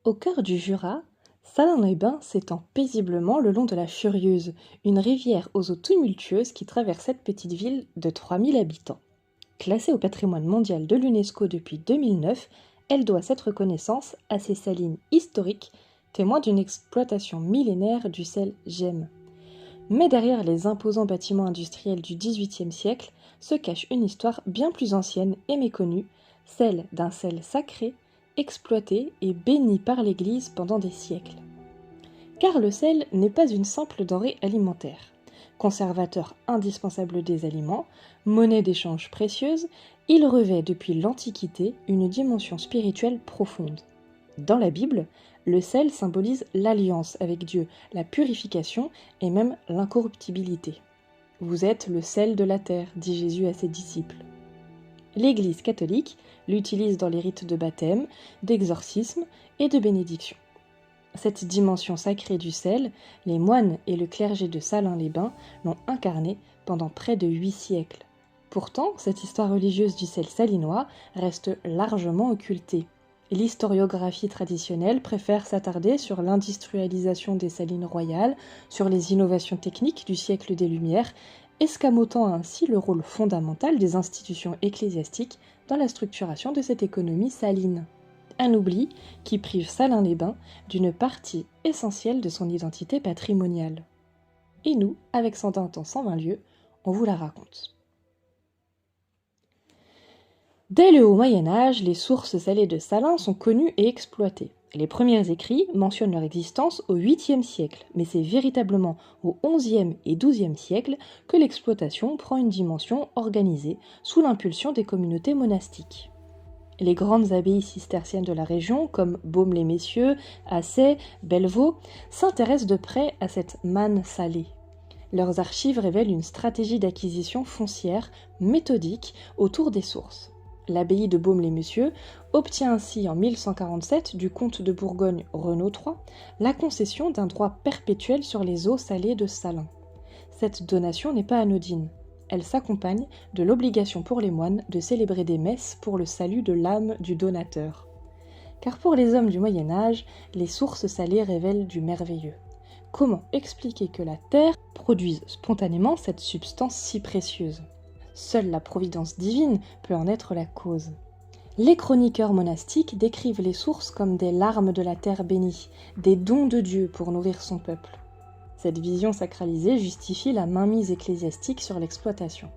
Au cœur du Jura, Salins-les-Bains s'étend paisiblement le long de la Furieuse, une rivière aux eaux tumultueuses qui traverse cette petite ville de 3000 habitants. Classée au patrimoine mondial de l'UNESCO depuis 2009, elle doit cette reconnaissance à ses salines historiques, témoins d'une exploitation millénaire du sel gemme. Mais derrière les imposants bâtiments industriels du XVIIIe siècle se cache une histoire bien plus ancienne et méconnue, celle d'un sel sacré, exploité et béni par l'Église pendant des siècles. Car le sel n'est pas une simple denrée alimentaire. Conservateur indispensable des aliments, monnaie d'échange précieuse, il revêt depuis l'Antiquité une dimension spirituelle profonde. Dans la Bible, le sel symbolise l'alliance avec Dieu, la purification et même l'incorruptibilité. Vous êtes le sel de la terre, dit Jésus à ses disciples. L'Église catholique l'utilise dans les rites de baptême, d'exorcisme et de bénédiction. Cette dimension sacrée du sel, les moines et le clergé de Salins-les-Bains l'ont incarnée pendant près de 8 siècles. Pourtant, cette histoire religieuse du sel salinois reste largement occultée. L'historiographie traditionnelle préfère s'attarder sur l'industrialisation des salines royales, sur les innovations techniques du siècle des Lumières, escamotant ainsi le rôle fondamental des institutions ecclésiastiques dans la structuration de cette économie saline. Un oubli qui prive Salins-les-Bains d'une partie essentielle de son identité patrimoniale. Et nous, avec 120 ans 120 lieues, on vous la raconte. Dès le haut Moyen-Âge, les sources salées de Salins sont connues et exploitées. Les premiers écrits mentionnent leur existence au 8e siècle, mais c'est véritablement au 11e et 12e siècle que l'exploitation prend une dimension organisée sous l'impulsion des communautés monastiques. Les grandes abbayes cisterciennes de la région, comme Baume-les-Messieurs, Assay, Bellevaux, s'intéressent de près à cette manne salée. Leurs archives révèlent une stratégie d'acquisition foncière méthodique autour des sources. L'abbaye de Baume-les-Messieurs obtient ainsi en 1147 du comte de Bourgogne Renaud III la concession d'un droit perpétuel sur les eaux salées de Salins. Cette donation n'est pas anodine. Elle s'accompagne de l'obligation pour les moines de célébrer des messes pour le salut de l'âme du donateur. Car pour les hommes du Moyen-Âge, les sources salées révèlent du merveilleux. Comment expliquer que la terre produise spontanément cette substance si précieuse ? Seule la providence divine peut en être la cause. Les chroniqueurs monastiques décrivent les sources comme des larmes de la terre bénie, des dons de Dieu pour nourrir son peuple. Cette vision sacralisée justifie la mainmise ecclésiastique sur l'exploitation.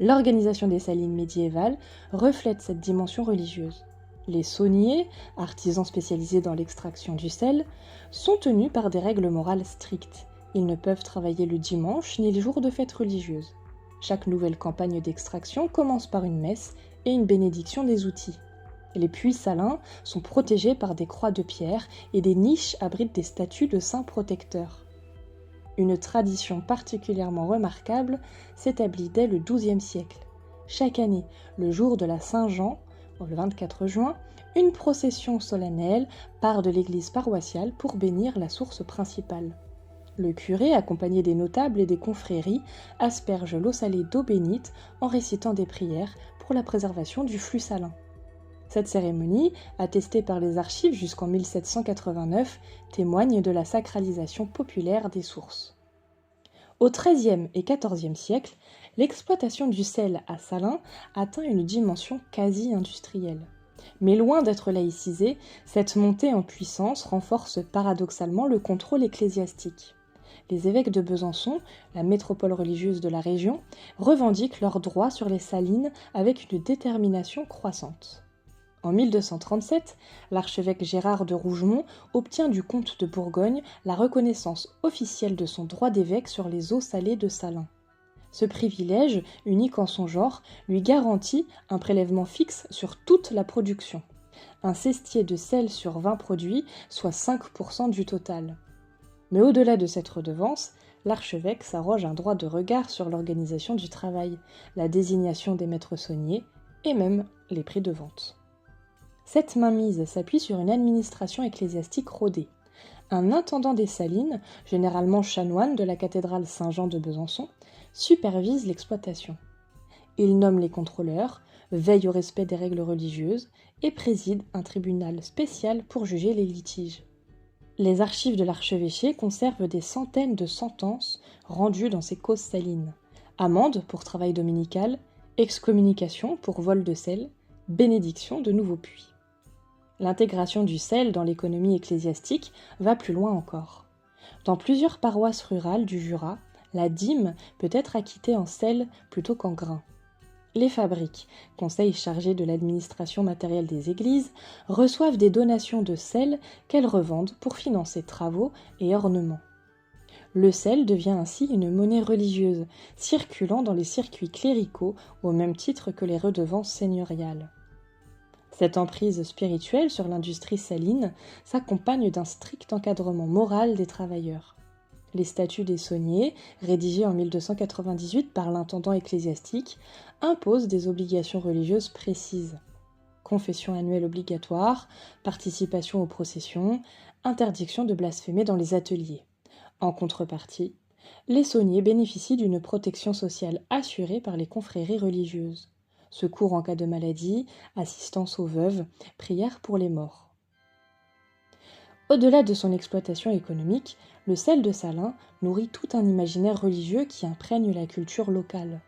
L'organisation des salines médiévales reflète cette dimension religieuse. Les sauniers, artisans spécialisés dans l'extraction du sel, sont tenus par des règles morales strictes. Ils ne peuvent travailler le dimanche ni les jours de fêtes religieuses. Chaque nouvelle campagne d'extraction commence par une messe et une bénédiction des outils. Les puits salins sont protégés par des croix de pierre et des niches abritent des statues de saints protecteurs. Une tradition particulièrement remarquable s'établit dès le XIIe siècle. Chaque année, le jour de la Saint-Jean, le 24 juin, une procession solennelle part de l'église paroissiale pour bénir la source principale. Le curé, accompagné des notables et des confréries, asperge l'eau salée d'eau bénite en récitant des prières pour la préservation du flux salin. Cette cérémonie, attestée par les archives jusqu'en 1789, témoigne de la sacralisation populaire des sources. Au XIIIe et XIVe siècle, l'exploitation du sel à Salins atteint une dimension quasi-industrielle. Mais loin d'être laïcisée, cette montée en puissance renforce paradoxalement le contrôle ecclésiastique. Les évêques de Besançon, la métropole religieuse de la région, revendiquent leurs droits sur les salines avec une détermination croissante. En 1237, l'archevêque Gérard de Rougemont obtient du comte de Bourgogne la reconnaissance officielle de son droit d'évêque sur les eaux salées de Salins. Ce privilège, unique en son genre, lui garantit un prélèvement fixe sur toute la production. Un cestier de sel sur 20 produits, soit 5% du total. Mais au-delà de cette redevance, l'archevêque s'arroge un droit de regard sur l'organisation du travail, la désignation des maîtres sauniers et même les prix de vente. Cette mainmise s'appuie sur une administration ecclésiastique rodée. Un intendant des salines, généralement chanoine de la cathédrale Saint-Jean de Besançon, supervise l'exploitation. Il nomme les contrôleurs, veille au respect des règles religieuses et préside un tribunal spécial pour juger les litiges. Les archives de l'archevêché conservent des centaines de sentences rendues dans ces causes salines. Amende pour travail dominical, excommunication pour vol de sel, bénédiction de nouveaux puits. L'intégration du sel dans l'économie ecclésiastique va plus loin encore. Dans plusieurs paroisses rurales du Jura, la dîme peut être acquittée en sel plutôt qu'en grains. Les fabriques, conseils chargés de l'administration matérielle des églises, reçoivent des donations de sel qu'elles revendent pour financer travaux et ornements. Le sel devient ainsi une monnaie religieuse, circulant dans les circuits cléricaux au même titre que les redevances seigneuriales. Cette emprise spirituelle sur l'industrie saline s'accompagne d'un strict encadrement moral des travailleurs. Les statuts des sauniers, rédigés en 1298 par l'intendant ecclésiastique, imposent des obligations religieuses précises. Confession annuelle obligatoire, participation aux processions, interdiction de blasphémer dans les ateliers. En contrepartie, les sauniers bénéficient d'une protection sociale assurée par les confréries religieuses. Secours en cas de maladie, assistance aux veuves, prières pour les morts. Au-delà de son exploitation économique, le sel de Salins nourrit tout un imaginaire religieux qui imprègne la culture locale.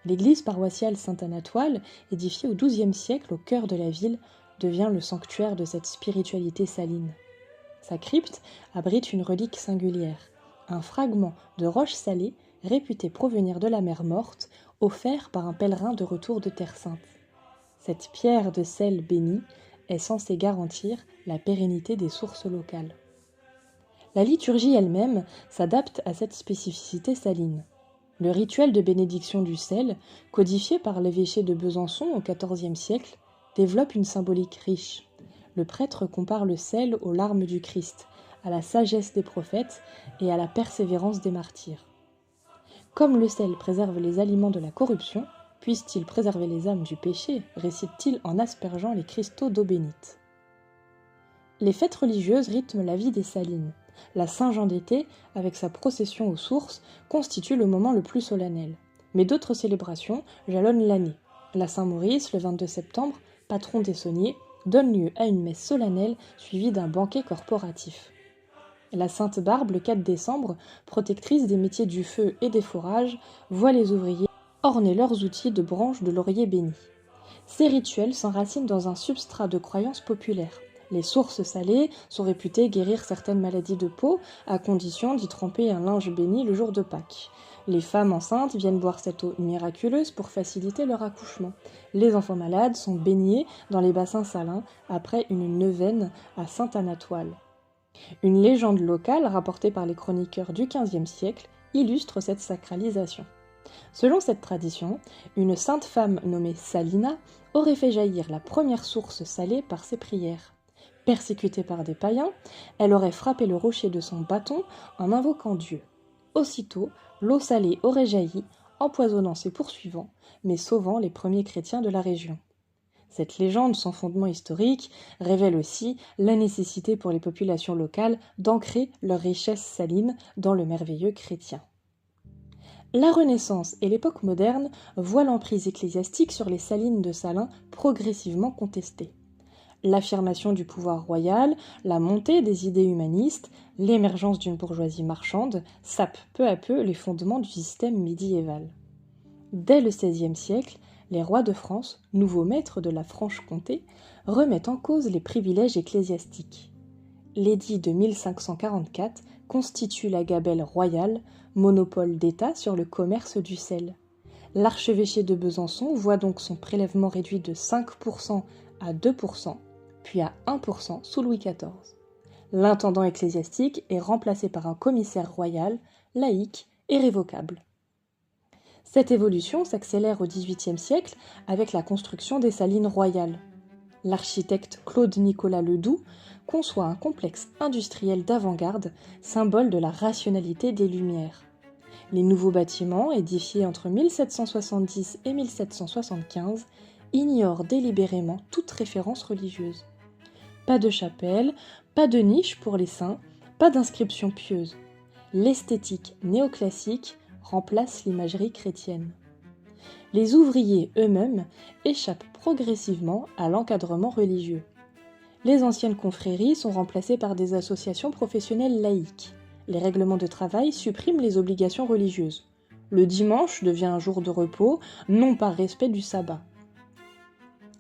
L'église paroissiale Sainte-Anatoile, édifiée au XIIe siècle au cœur de la ville, devient le sanctuaire de cette spiritualité saline. Sa crypte abrite une relique singulière, un fragment de roche salée réputé provenir de la mer Morte, offert par un pèlerin de retour de Terre Sainte. Cette pierre de sel bénie est censée garantir la pérennité des sources locales. La liturgie elle-même s'adapte à cette spécificité saline. Le rituel de bénédiction du sel, codifié par l'évêché de Besançon au XIVe siècle, développe une symbolique riche. Le prêtre compare le sel aux larmes du Christ, à la sagesse des prophètes et à la persévérance des martyrs. Comme le sel préserve les aliments de la corruption, puisse-t-il préserver les âmes du péché, récite-t-il en aspergeant les cristaux d'eau bénite. Les fêtes religieuses rythment la vie des Salines. La Saint-Jean d'été, avec sa procession aux sources, constitue le moment le plus solennel. Mais d'autres célébrations jalonnent l'année. La Saint-Maurice, le 22 septembre, patron des sauniers, donne lieu à une messe solennelle suivie d'un banquet corporatif. La Sainte-Barbe, le 4 décembre, protectrice des métiers du feu et des forages, voit les ouvriers orner leurs outils de branches de laurier bénies. Ces rituels s'enracinent dans un substrat de croyances populaires. Les sources salées sont réputées guérir certaines maladies de peau, à condition d'y tremper un linge béni le jour de Pâques. Les femmes enceintes viennent boire cette eau miraculeuse pour faciliter leur accouchement. Les enfants malades sont baignés dans les bassins salins après une neuvaine à Sainte-Anatoile. Une légende locale, rapportée par les chroniqueurs du XVe siècle, illustre cette sacralisation. Selon cette tradition, une sainte femme nommée Salina aurait fait jaillir la première source salée par ses prières. Persécutée par des païens, elle aurait frappé le rocher de son bâton en invoquant Dieu. Aussitôt, l'eau salée aurait jailli, empoisonnant ses poursuivants, mais sauvant les premiers chrétiens de la région. Cette légende sans fondement historique révèle aussi la nécessité pour les populations locales d'ancrer leur richesse saline dans le merveilleux chrétien. La Renaissance et l'époque moderne voient l'emprise ecclésiastique sur les salines de Salins progressivement contestée. L'affirmation du pouvoir royal, la montée des idées humanistes, l'émergence d'une bourgeoisie marchande sapent peu à peu les fondements du système médiéval. Dès le XVIe siècle, les rois de France, nouveaux maîtres de la Franche-Comté, remettent en cause les privilèges ecclésiastiques. L'édit de 1544 constitue la gabelle royale, monopole d'État sur le commerce du sel. L'archevêché de Besançon voit donc son prélèvement réduit de 5% à 2%, puis à 1% sous Louis XIV. L'intendant ecclésiastique est remplacé par un commissaire royal, laïque et révocable. Cette évolution s'accélère au XVIIIe siècle avec la construction des salines royales. L'architecte Claude-Nicolas Ledoux conçoit un complexe industriel d'avant-garde, symbole de la rationalité des Lumières. Les nouveaux bâtiments, édifiés entre 1770 et 1775, ignorent délibérément toute référence religieuse. Pas de chapelle, pas de niche pour les saints, pas d'inscription pieuse. L'esthétique néoclassique remplace l'imagerie chrétienne. Les ouvriers eux-mêmes échappent progressivement à l'encadrement religieux. Les anciennes confréries sont remplacées par des associations professionnelles laïques. Les règlements de travail suppriment les obligations religieuses. Le dimanche devient un jour de repos, non par respect du sabbat.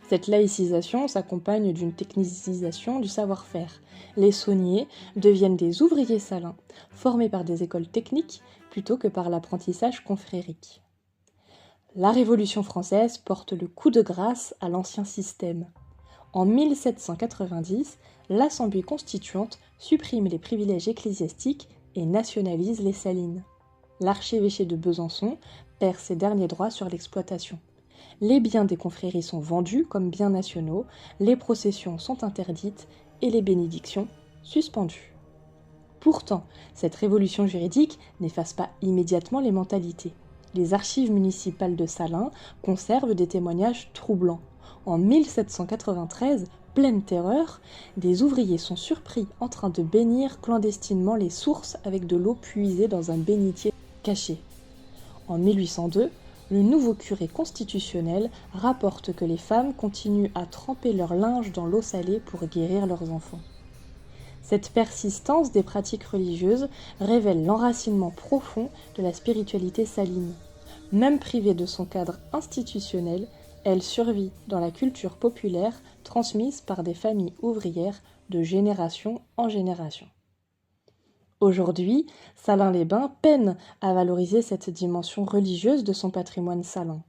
Cette laïcisation s'accompagne d'une technicisation du savoir-faire. Les sauniers deviennent des ouvriers salins, formés par des écoles techniques plutôt que par l'apprentissage confrérique. La Révolution française porte le coup de grâce à l'ancien système. En 1790, l'Assemblée constituante supprime les privilèges ecclésiastiques et nationalise les salines. L'archevêché de Besançon perd ses derniers droits sur l'exploitation. Les biens des confréries sont vendus comme biens nationaux, les processions sont interdites et les bénédictions suspendues. Pourtant, cette révolution juridique n'efface pas immédiatement les mentalités. Les archives municipales de Salins conservent des témoignages troublants. En 1793, pleine terreur, des ouvriers sont surpris en train de bénir clandestinement les sources avec de l'eau puisée dans un bénitier caché. En 1802, le nouveau curé constitutionnel rapporte que les femmes continuent à tremper leur linge dans l'eau salée pour guérir leurs enfants. Cette persistance des pratiques religieuses révèle l'enracinement profond de la spiritualité saline. Même privée de son cadre institutionnel, elle survit dans la culture populaire transmise par des familles ouvrières de génération en génération. Aujourd'hui, Salins-les-Bains peine à valoriser cette dimension religieuse de son patrimoine salin.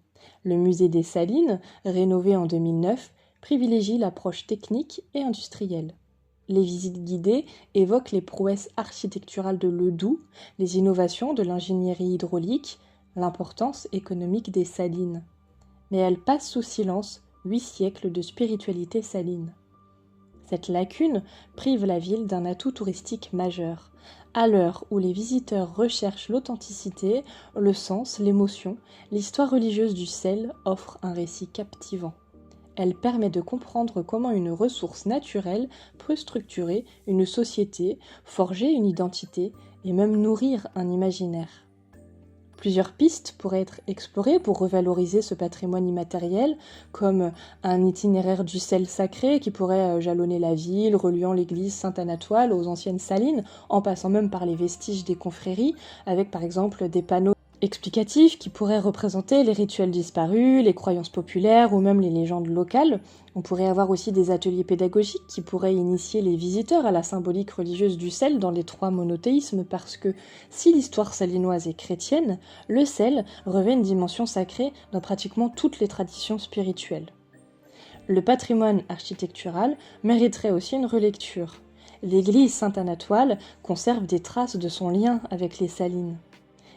Le musée des Salines, rénové en 2009, privilégie l'approche technique et industrielle. Les visites guidées évoquent les prouesses architecturales de Ledoux, les innovations de l'ingénierie hydraulique, l'importance économique des salines. Mais elles passent sous silence 8 siècles de spiritualité saline. Cette lacune prive la ville d'un atout touristique majeur. À l'heure où les visiteurs recherchent l'authenticité, le sens, l'émotion, l'histoire religieuse du sel offre un récit captivant. Elle permet de comprendre comment une ressource naturelle peut structurer une société, forger une identité et même nourrir un imaginaire. Plusieurs pistes pourraient être explorées pour revaloriser ce patrimoine immatériel, comme un itinéraire du sel sacré qui pourrait jalonner la ville, reliant l'église Sainte-Anatoile aux anciennes salines, en passant même par les vestiges des confréries, avec par exemple des panneaux explicatifs qui pourraient représenter les rituels disparus, les croyances populaires ou même les légendes locales. On pourrait avoir aussi des ateliers pédagogiques qui pourraient initier les visiteurs à la symbolique religieuse du sel dans les 3 monothéismes, parce que si l'histoire salinoise est chrétienne, le sel revêt une dimension sacrée dans pratiquement toutes les traditions spirituelles. Le patrimoine architectural mériterait aussi une relecture. L'église Sainte-Anatoile conserve des traces de son lien avec les salines.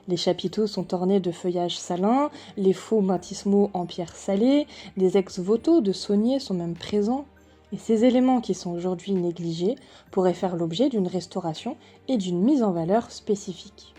Les chapiteaux sont ornés de feuillages salins, les faux baptismaux en pierre salée, des ex-voto de sauniers sont même présents. Et ces éléments qui sont aujourd'hui négligés pourraient faire l'objet d'une restauration et d'une mise en valeur spécifique.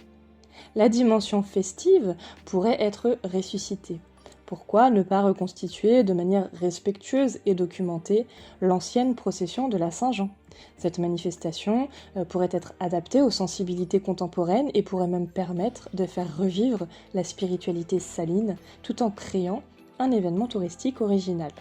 La dimension festive pourrait être ressuscitée. Pourquoi ne pas reconstituer de manière respectueuse et documentée l'ancienne procession de la Saint-Jean ? Cette manifestation pourrait être adaptée aux sensibilités contemporaines et pourrait même permettre de faire revivre la spiritualité saline tout en créant un événement touristique original.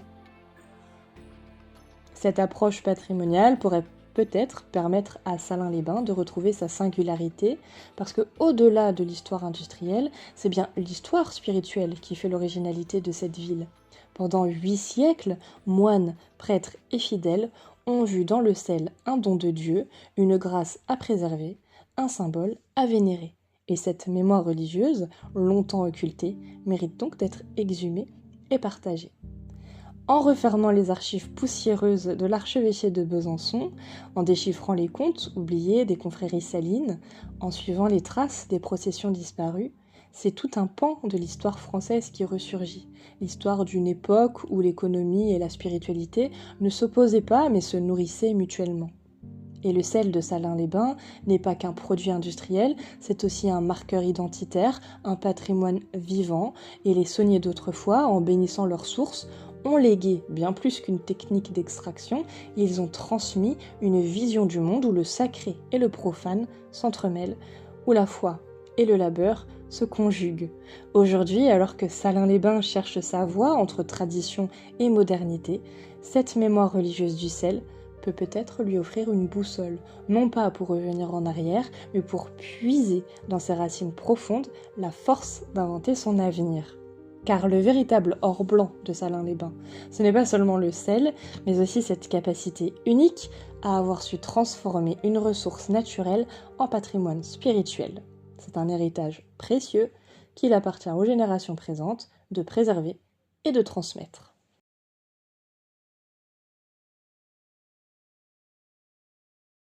Cette approche patrimoniale pourrait peut-être permettre à Salins-les-Bains de retrouver sa singularité, parce que au-delà de l'histoire industrielle, c'est bien l'histoire spirituelle qui fait l'originalité de cette ville. Pendant 8 siècles, moines, prêtres et fidèles ont vu dans le sel un don de Dieu, une grâce à préserver, un symbole à vénérer. Et cette mémoire religieuse, longtemps occultée, mérite donc d'être exhumée et partagée. En refermant les archives poussiéreuses de l'archevêché de Besançon, en déchiffrant les contes oubliés des confréries salines, en suivant les traces des processions disparues, c'est tout un pan de l'histoire française qui ressurgit. L'histoire d'une époque où l'économie et la spiritualité ne s'opposaient pas mais se nourrissaient mutuellement. Et le sel de Salins-les-Bains n'est pas qu'un produit industriel, c'est aussi un marqueur identitaire, un patrimoine vivant, et les sauniers d'autrefois, en bénissant leurs sources, ont légué bien plus qu'une technique d'extraction, ils ont transmis une vision du monde où le sacré et le profane s'entremêlent, où la foi et le labeur se conjuguent. Aujourd'hui, alors que Salins-les-Bains cherche sa voie entre tradition et modernité, cette mémoire religieuse du sel peut peut-être lui offrir une boussole, non pas pour revenir en arrière, mais pour puiser dans ses racines profondes la force d'inventer son avenir. Car le véritable or blanc de Salins-les-Bains, ce n'est pas seulement le sel, mais aussi cette capacité unique à avoir su transformer une ressource naturelle en patrimoine spirituel. C'est un héritage précieux qu'il appartient aux générations présentes de préserver et de transmettre.